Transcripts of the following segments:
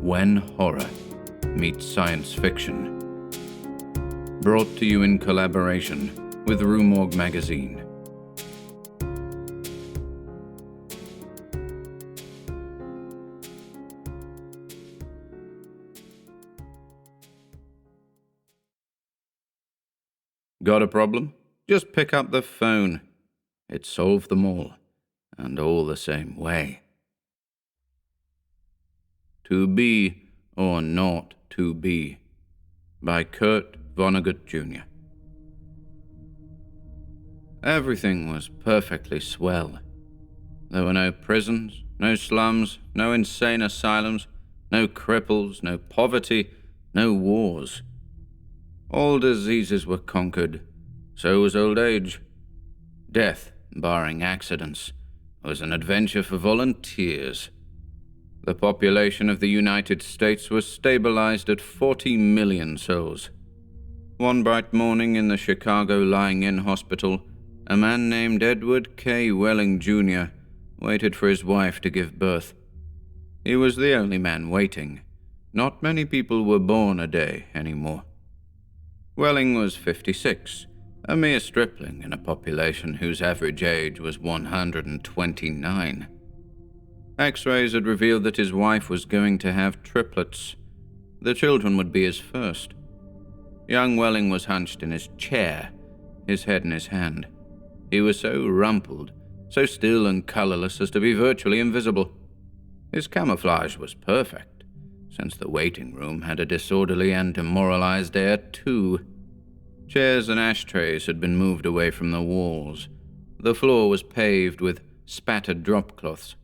When Horror Meets Science Fiction. Brought to you in collaboration with Rue Morgue magazine. Got a problem? Just pick up the phone. It solved them all, and all the same way. To Be or Not to Be by Kurt Vonnegut Jr. Everything was perfectly swell. There were no prisons, no slums, no insane asylums, no cripples, no poverty, no wars. All diseases were conquered, so was old age. Death, barring accidents, was an adventure for volunteers. The population of the United States was stabilized at 40 million souls. One bright morning in the Chicago Lying-In Hospital, a man named Edward K. Welling, Jr. waited for his wife to give birth. He was the only man waiting. Not many people were born a day anymore. Welling was 56, a mere stripling in a population whose average age was 129. X-rays had revealed that his wife was going to have triplets. The children would be his first. Young Welling was hunched in his chair, his head in his hand. He was so rumpled, so still and colorless as to be virtually invisible. His camouflage was perfect, since the waiting room had a disorderly and demoralized air too. Chairs and ashtrays had been moved away from the walls. The floor was paved with spattered drop-cloths.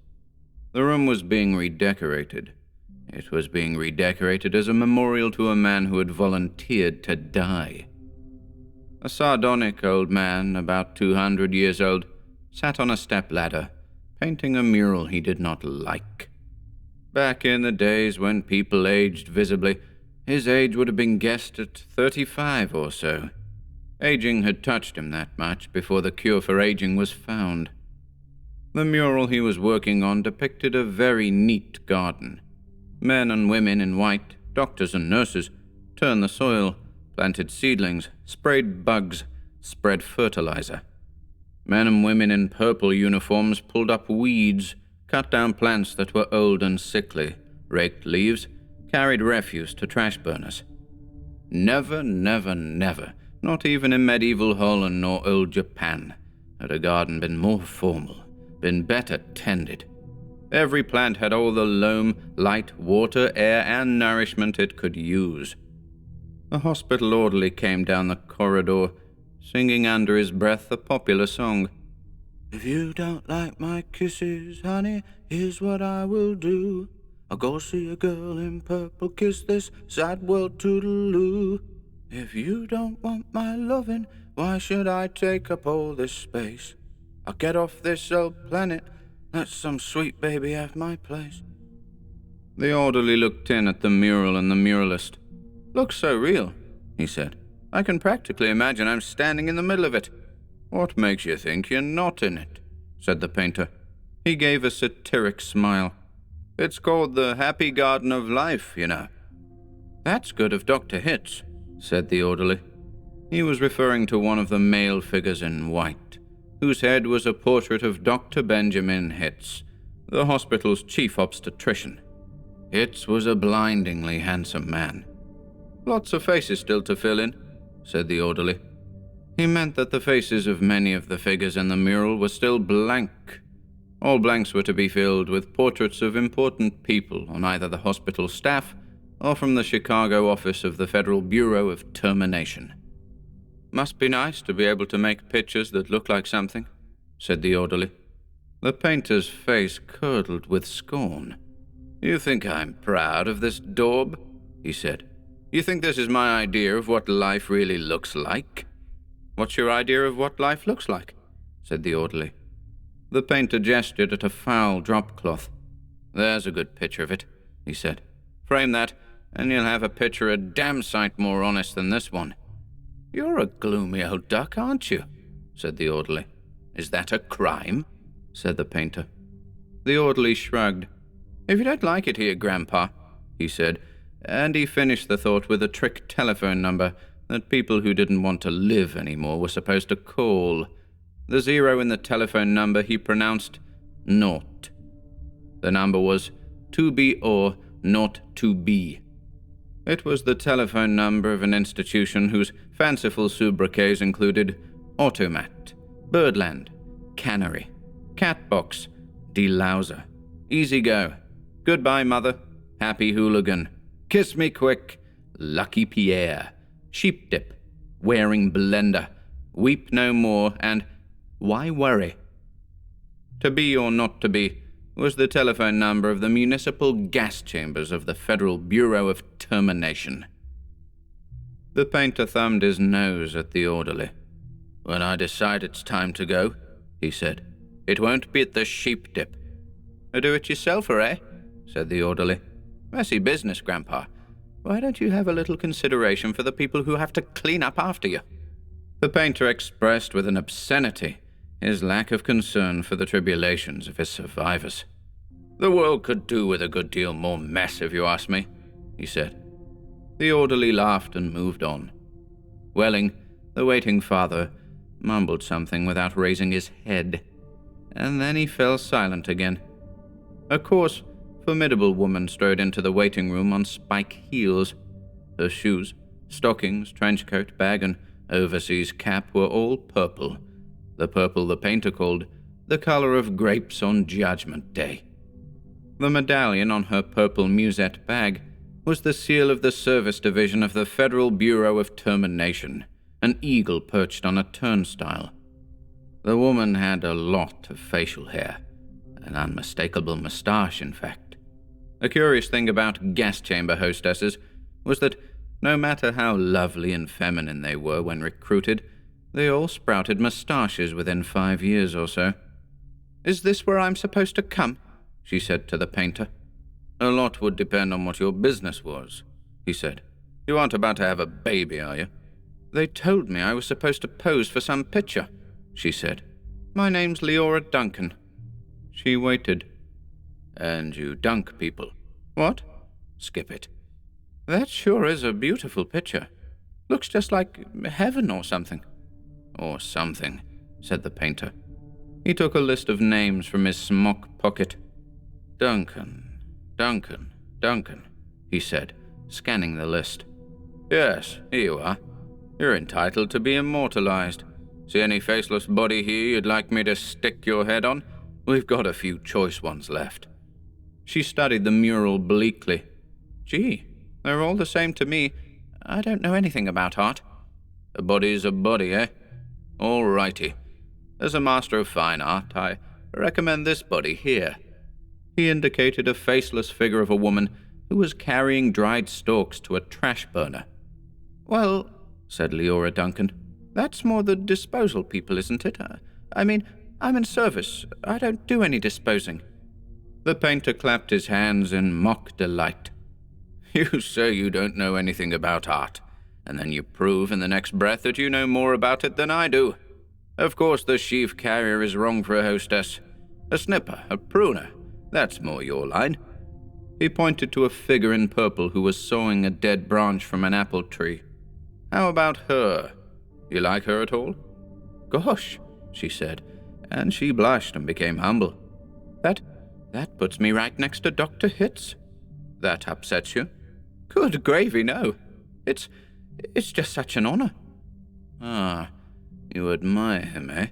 The room was being redecorated. It was being redecorated as a memorial to a man who had volunteered to die. A sardonic old man, about 200 years old, sat on a stepladder, painting a mural he did not like. Back in the days when people aged visibly, his age would have been guessed at 35 or so. Aging had touched him that much before the cure for aging was found. The mural he was working on depicted a very neat garden. Men and women in white, doctors and nurses, turned the soil, planted seedlings, sprayed bugs, spread fertilizer. Men and women in purple uniforms pulled up weeds, cut down plants that were old and sickly, raked leaves, carried refuse to trash burners. Never, never, never, not even in medieval Holland nor old Japan, had a garden been more formal, been better tended. Every plant had all the loam, light, water, air, and nourishment it could use. A hospital orderly came down the corridor, singing under his breath a popular song. "If you don't like my kisses, honey, here's what I will do. I'll go see a girl in purple, kiss this sad world toodaloo. If you don't want my lovin', why should I take up all this space? I'll get off this old planet, let some sweet baby have my place." The orderly looked in at the mural and the muralist. "Looks so real," he said. "I can practically imagine I'm standing in the middle of it." "What makes you think you're not in it?" said the painter. He gave a satiric smile. "It's called the Happy Garden of Life, you know." "That's good of Dr. Hitz," said the orderly. He was referring to one of the male figures in white, whose head was a portrait of Dr. Benjamin Hitz, the hospital's chief obstetrician. Hitz was a blindingly handsome man. "Lots of faces still to fill in," said the orderly. He meant that the faces of many of the figures in the mural were still blank. All blanks were to be filled with portraits of important people on either the hospital staff or from the Chicago office of the Federal Bureau of Termination. "Must be nice to be able to make pictures that look like something," said the orderly. The painter's face curdled with scorn. "You think I'm proud of this daub?" he said. "You think this is my idea of what life really looks like?" "What's your idea of what life looks like?" said the orderly. The painter gestured at a foul drop-cloth. "There's a good picture of it," he said. "Frame that, and you'll have a picture a damn sight more honest than this one." "You're a gloomy old duck, aren't you?" said the orderly. "Is that a crime?" said the painter. The orderly shrugged. "If you don't like it here, Grandpa, he said, and he finished the thought with a trick telephone number that people who didn't want to live anymore were supposed to call. The 0 in the telephone number he pronounced naught. The number was to be or not to be. It was the telephone number of an institution whose fanciful sobriquets included Automat, Birdland, Cannery, Catbox, Delouser, Easy Go, Goodbye Mother, Happy Hooligan, Kiss Me Quick, Lucky Pierre, Sheep Dip, Wearing Blender, Weep No More, and Why Worry? To be or not to be was the telephone number of the municipal gas chambers of the Federal Bureau of Termination. The painter thumbed his nose at the orderly. "When I decide it's time to go," he said, "it won't be at the Sheep Dip." "Do it yourselfer, eh?" said the orderly. "Messy business, Grandpa. Why don't you have a little consideration for the people who have to clean up after you?" The painter expressed with an obscenity his lack of concern for the tribulations of his survivors. "The world could do with a good deal more mess, if you ask me," he said. The orderly laughed and moved on. Welling, the waiting father, mumbled something without raising his head, and then he fell silent again. A coarse, formidable woman strode into the waiting room on spike heels. Her shoes, stockings, trenchcoat, bag, and overseas cap were all purple, the purple the painter called the color of grapes on Judgment Day. The medallion on her purple musette bag was the seal of the Service Division of the Federal Bureau of Termination, an eagle perched on a turnstile. The woman had a lot of facial hair, an unmistakable moustache, in fact. A curious thing about gas chamber hostesses was that no matter how lovely and feminine they were when recruited, they all sprouted moustaches within 5 years or so. "Is this where I'm supposed to come?" she said to the painter. "A lot would depend on what your business was," he said. "You aren't about to have a baby, are you?" "They told me I was supposed to pose for some picture," she said. "My name's Leora Duncan." She waited. "And you dunk people?" "What?" "Skip it." "That sure is a beautiful picture. Looks just like heaven or something." "Or something," said the painter. He took a list of names from his smock pocket. Duncan, Duncan, Duncan, he said, scanning the list. "Yes, here you are. You're entitled to be immortalized. See any faceless body here you'd like me to stick your head on? We've got a few choice ones left." She studied the mural bleakly. "Gee, they're all the same to me. I don't know anything about art." "A body's a body, eh? All righty. As a master of fine art, I recommend this body here." He indicated a faceless figure of a woman who was carrying dried stalks to a trash burner. "Well," said Leora Duncan, "that's more the disposal people, isn't it? I mean, I'm in service. I don't do any disposing." The painter clapped his hands in mock delight. "You say you don't know anything about art, and then you prove in the next breath that you know more about it than I do. Of course the sheaf carrier is wrong for a hostess. A snipper, a pruner, that's more your line." He pointed to a figure in purple who was sawing a dead branch from an apple tree. "How about her? You like her at all?" "Gosh," she said, and she blushed and became humble. That puts me right next to Dr. Hitz." "That upsets you?" "Good gravy, no. It's just such an honor." "Ah, you admire him, eh?"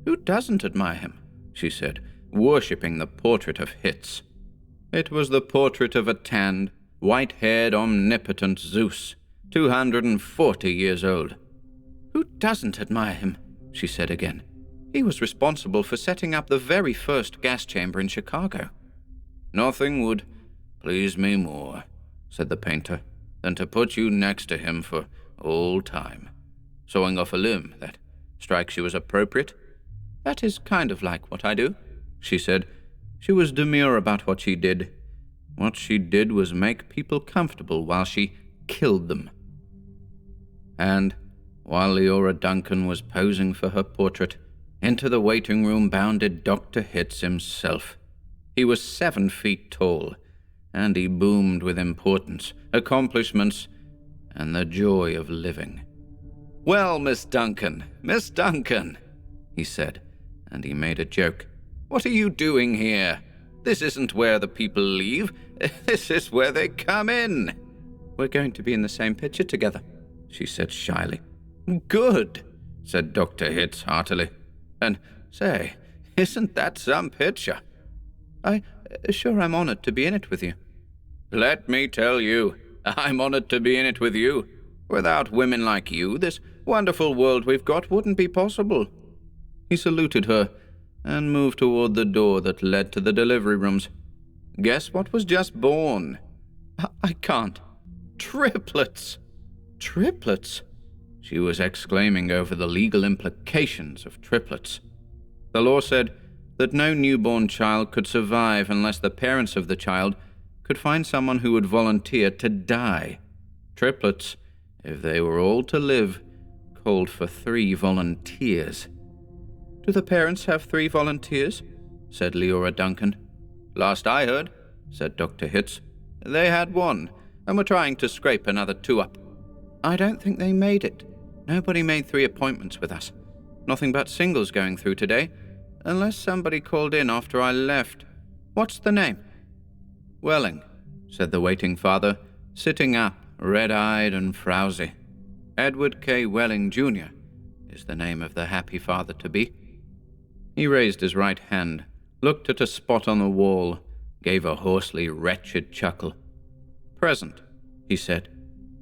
"Who doesn't admire him?" she said, worshipping the portrait of Hitz. It was the portrait of a tanned, white-haired, omnipotent Zeus, 240 years old. "Who doesn't admire him?" she said again. "He was responsible for setting up the very first gas chamber in Chicago." "Nothing would please me more," said the painter, "than to put you next to him for all time. Sawing off a limb, that strikes you as appropriate?" "That is kind of like what I do," she said. She was demure about what she did. What she did was make people comfortable while she killed them. And while Leora Duncan was posing for her portrait, into the waiting room bounded Dr. Hitz himself. He was 7 feet tall, and he boomed with importance, accomplishments, and the joy of living. "Well, Miss Duncan, he said, and he made a joke. "What are you doing here? This isn't where the people leave. This is where they come in." "We're going to be in the same picture together," she said shyly. "Good," said Dr. Hitz heartily. "And say, isn't that some picture?" I'm honored to be in it with you." "Let me tell you, I'm honored to be in it with you. Without women like you, this wonderful world we've got wouldn't be possible." He saluted her and moved toward the door that led to the delivery rooms. "Guess what was just born?" I can't." "Triplets!" "Triplets?" She was exclaiming over the legal implications of triplets. The law said that no newborn child could survive unless the parents of the child could find someone who would volunteer to die. Triplets, if they were all to live, called for 3 volunteers. "Do the parents have 3 volunteers?" said Leora Duncan. "Last I heard," said Dr. Hitz, "they had 1, and were trying to scrape another 2 up." "I don't think they made it. Nobody made 3 appointments with us. Nothing but singles going through today, unless somebody called in after I left. What's the name?" "Welling," said the waiting father, sitting up, red-eyed and frowsy. "Edward K. Welling, Jr. is the name of the happy father-to-be." He raised his right hand, looked at a spot on the wall, gave a hoarsely wretched chuckle. "Present," he said.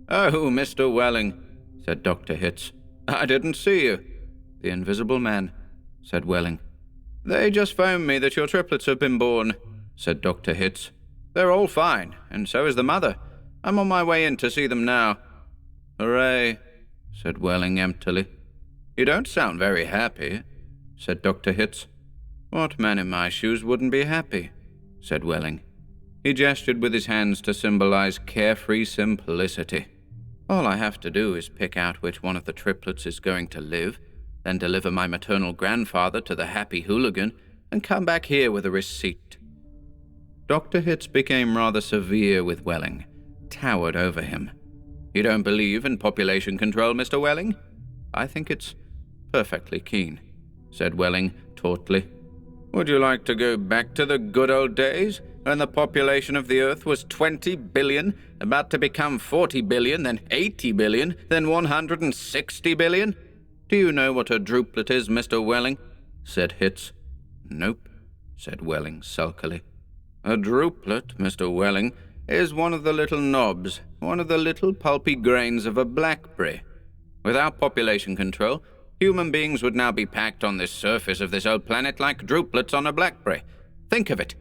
"Oh, Mr. Welling," said Dr. Hitz. "I didn't see you." "The invisible man," said Welling. "They just phoned me that your triplets have been born," said Dr. Hitz. "They're all fine, and so is the mother. I'm on my way in to see them now." "Hooray," said Welling emptily. "You don't sound very happy," said Dr. Hitz. "What man in my shoes wouldn't be happy?" said Welling. He gestured with his hands to symbolize carefree simplicity. "All I have to do is pick out which one of the triplets is going to live, then deliver my maternal grandfather to the happy hooligan, and come back here with a receipt." Dr. Hitz became rather severe with Welling, towered over him. "You don't believe in population control, Mr. Welling?" "I think it's perfectly keen," said Welling tautly. "Would you like to go back to the good old days, when the population of the Earth was 20 billion, about to become 40 billion, then 80 billion, then 160 billion? Do you know what a druplet is, Mr. Welling?" said Hitz. "Nope," said Welling sulkily. "A druplet, Mr. Welling, is one of the little knobs, one of the little pulpy grains of a blackberry. Without population control, human beings would now be packed on this surface of this old planet like druplets on a blackberry. Think of it."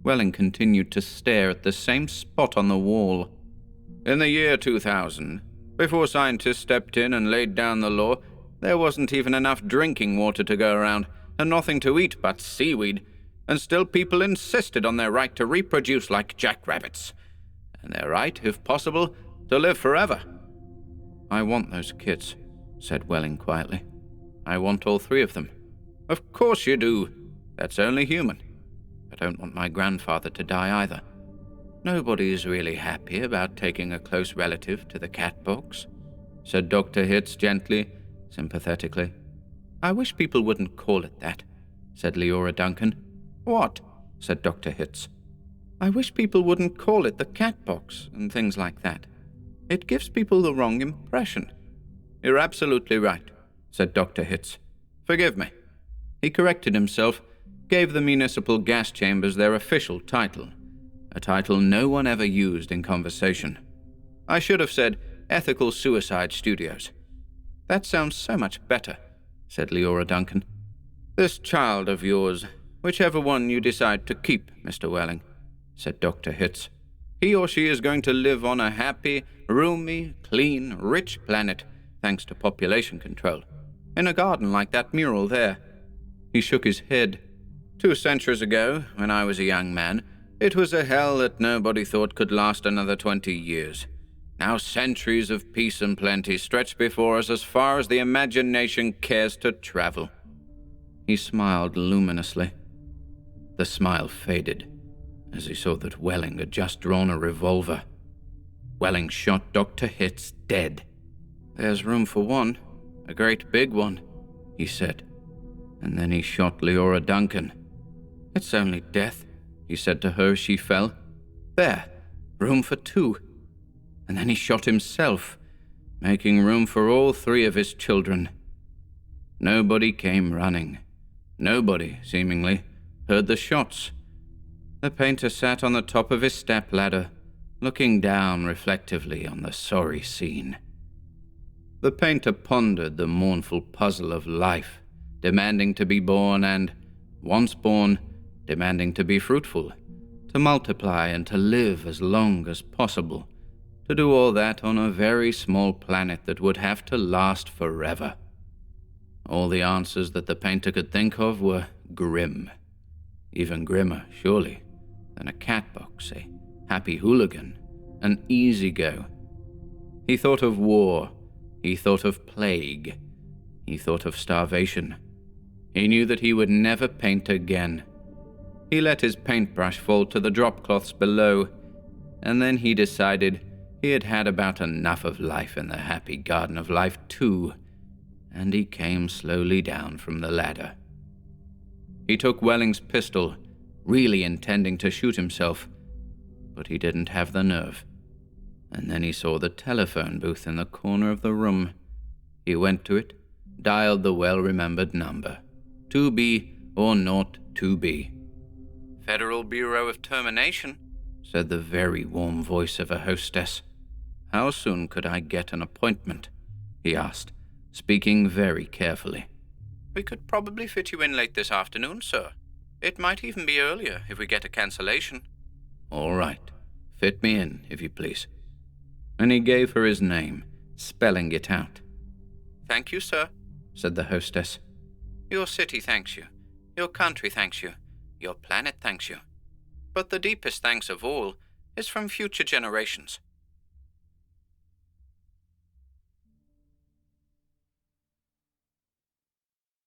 Welling continued to stare at the same spot on the wall. "In the year 2000, before scientists stepped in and laid down the law, there wasn't even enough drinking water to go around, and nothing to eat but seaweed, and still people insisted on their right to reproduce like jackrabbits, and their right, if possible, to live forever." "I want those kids," said Welling quietly. "I want all 3 of them." "Of course you do. That's only human. I don't want my grandfather to die either." "Nobody's really happy about taking a close relative to the cat box," said Dr. Hitz gently, sympathetically. "I wish people wouldn't call it that," said Leora Duncan. "What?" said Dr. Hitz. "I wish people wouldn't call it the cat box and things like that. It gives people the wrong impression." "You're absolutely right," said Dr. Hitz. "Forgive me." He corrected himself, gave the municipal gas chambers their official title, a title no one ever used in conversation. "I should have said Ethical Suicide Studios." "That sounds so much better," said Leora Duncan. "This child of yours, whichever one you decide to keep, Mr. Welling," said Dr. Hitz, "he or she is going to live on a happy, roomy, clean, rich planet, thanks to population control, in a garden like that mural there." He shook his head. 2 centuries ago, when I was a young man, it was a hell that nobody thought could last another 20 years. Now centuries of peace and plenty stretch before us as far as the imagination cares to travel." He smiled luminously. The smile faded, as he saw that Welling had just drawn a revolver. Welling shot Dr. Hitz dead. "There's room for one, a great big one," he said. And then he shot Leora Duncan. "It's only death," he said to her as she fell. "There, room for two." And then he shot himself, making room for all three of his children. Nobody came running. Nobody, seemingly, heard the shots. The painter sat on the top of his stepladder, looking down reflectively on the sorry scene. The painter pondered the mournful puzzle of life, demanding to be born and, once born, demanding to be fruitful, to multiply and to live as long as possible, to do all that on a very small planet that would have to last forever. All the answers that the painter could think of were grim. Even grimmer, surely, than a catbox, a happy hooligan, an easy go. He thought of war. He thought of plague. He thought of starvation. He knew that he would never paint again. He let his paintbrush fall to the drop cloths below, and then he decided he had had about enough of life in the happy garden of life too, and he came slowly down from the ladder. He took Welling's pistol, really intending to shoot himself, but he didn't have the nerve. And then he saw the telephone booth in the corner of the room. He went to it, dialed the well-remembered number, 2B or not 2B. "Federal Bureau of Termination," said the very warm voice of a hostess. "How soon could I get an appointment?" he asked, speaking very carefully. "We could probably fit you in late this afternoon, sir. It might even be earlier if we get a cancellation." "All right. Fit me in, if you please." And he gave her his name, spelling it out. "Thank you, sir," said the hostess. "Your city thanks you. Your country thanks you. Your planet thanks you. But the deepest thanks of all is from future generations.